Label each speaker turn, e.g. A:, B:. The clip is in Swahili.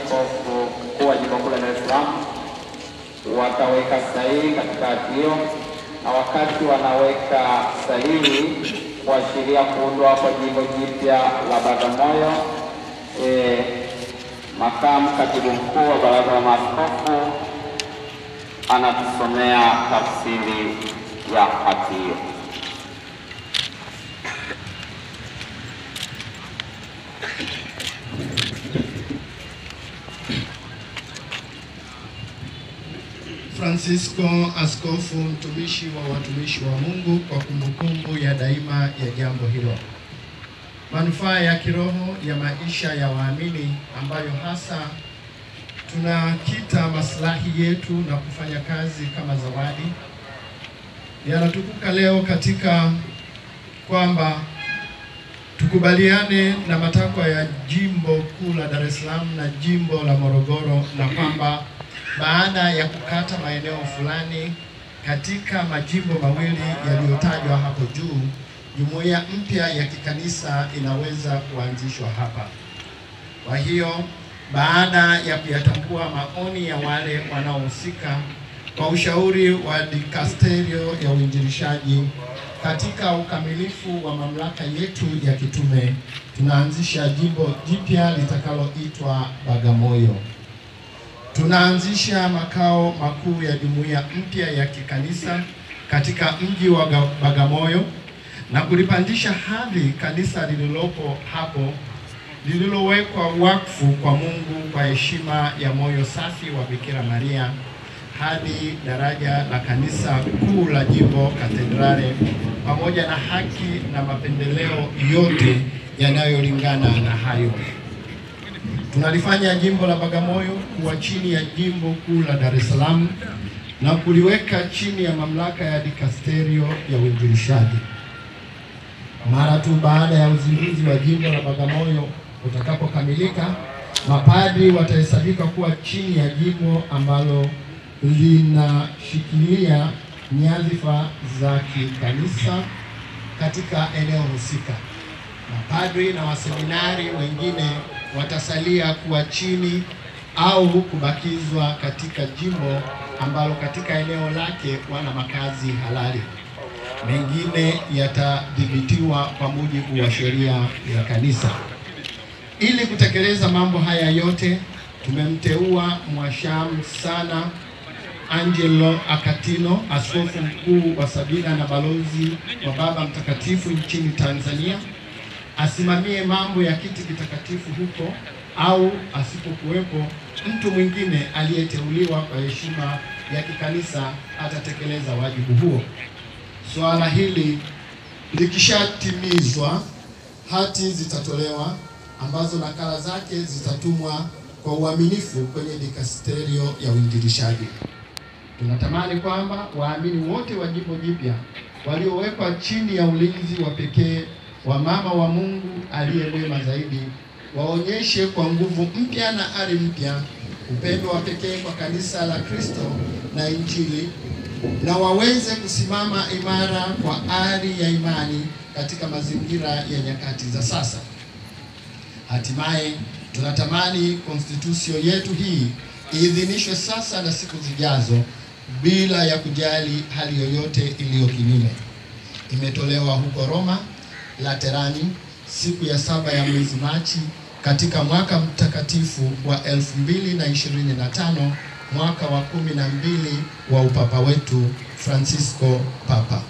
A: askofu mkuu wa jimbo kuu la Dar es Salaam wataweka sahihi katika hati hiyo, na wakati wanaweka sahihi kuashiria kuundwa kwa jimbo jipya la Bagamoyo, makamu katibu mkuu wa baraza la maaskofu anatusomea tafsiri ya hati hiyo.
B: Francisco, askofu mtumishi wa watumishi wa Mungu, kwa kumbukumbu ya daima ya jambo hilo. Manufaa ya kiroho ya maisha ya waamini ambayo hasa tunakita maslahi yetu na kufanya kazi kama zawadi yanatukuka leo katika kwamba tukubaliane na matakwa ya jimbo kuu la Dar es Salaam na jimbo la Morogoro, na kwamba baada ya kukata maeneo fulani katika majimbo mawili yaliyotajwa hapo juu, jumuiya mpya ya kikanisa inaweza kuanzishwa hapa. Kwa hiyo baada ya kuyatambua maoni ya wale wanaohusika, kwa ushauri wa dikasterio ya uinjilishaji, katika ukamilifu wa mamlaka yetu ya kitume, tunaanzisha jimbo jipya litakaloitwa Bagamoyo. Tunaanzisha makao makuu ya jumuiya mpya ya kikanisa katika mji wa Bagamoyo na kulipandisha hadhi kanisa lililopo hapo, lililowekwa wakfu kwa Mungu kwa heshima ya moyo safi wa Bikira Maria, hadi daraja la kanisa kuu la jimbo katedrale, pamoja na haki na mapendeleo yote yanayolingana na hayo. Tunalifanya jimbo la Bagamoyo kuwa chini ya jimbo kuu la Dar es Salaam na kuliweka chini ya mamlaka ya dikasterio ya uinjilishaji. Mara tu baada ya uzinduzi wa jimbo la Bagamoyo utakapokamilika, mapadri watahesabika kuwa chini ya jimbo ambalo linashikilia nyadhifa za kikanisa katika eneo husika. Mapadri na waseminari wengine watasalia kuwa chini au kubakizwa katika jimbo ambalo katika eneo lake wana makazi halali. Mengine yatadhibitiwa kwa mujibu wa sheria ya kanisa. Ili kutekeleza mambo haya yote, tumemteua Mwashamu Sana Angelo Akatino, askofu mkuu wa Sabina na balozi wa Baba Mtakatifu nchini Tanzania, asimamie mambo ya kiti kitakatifu huko, au asipokuwepo mtu mwingine aliyeteuliwa kwa heshima ya kikanisa atatekeleza wajibu huo. Swala hili likishatimizwa, hati zitatolewa ambazo nakala zake zitatumwa kwa uaminifu kwenye dikasterio ya uinjilishaji. Tunatamani kwamba waamini wote wa jimbo jipya waliowekwa chini ya ulinzi wa pekee wa Mama wa Mungu aliye mwema zaidi waonyeshe kwa nguvu mpya na ari mpya upendo wa pekee kwa kanisa la Kristo na Injili, na waweze kusimama imara kwa ari ya imani katika mazingira ya nyakati za sasa. Hatimaye tunatamani konstitusio yetu hii iidhinishwe sasa na siku zijazo bila ya kujali hali yoyote iliyo kinyume. Imetolewa huko Roma, Laterani, siku ya 7 ya mwezi Machi katika mwaka mtakatifu wa 2025, mwaka wa 12 wa upapa wetu Francisco Papa.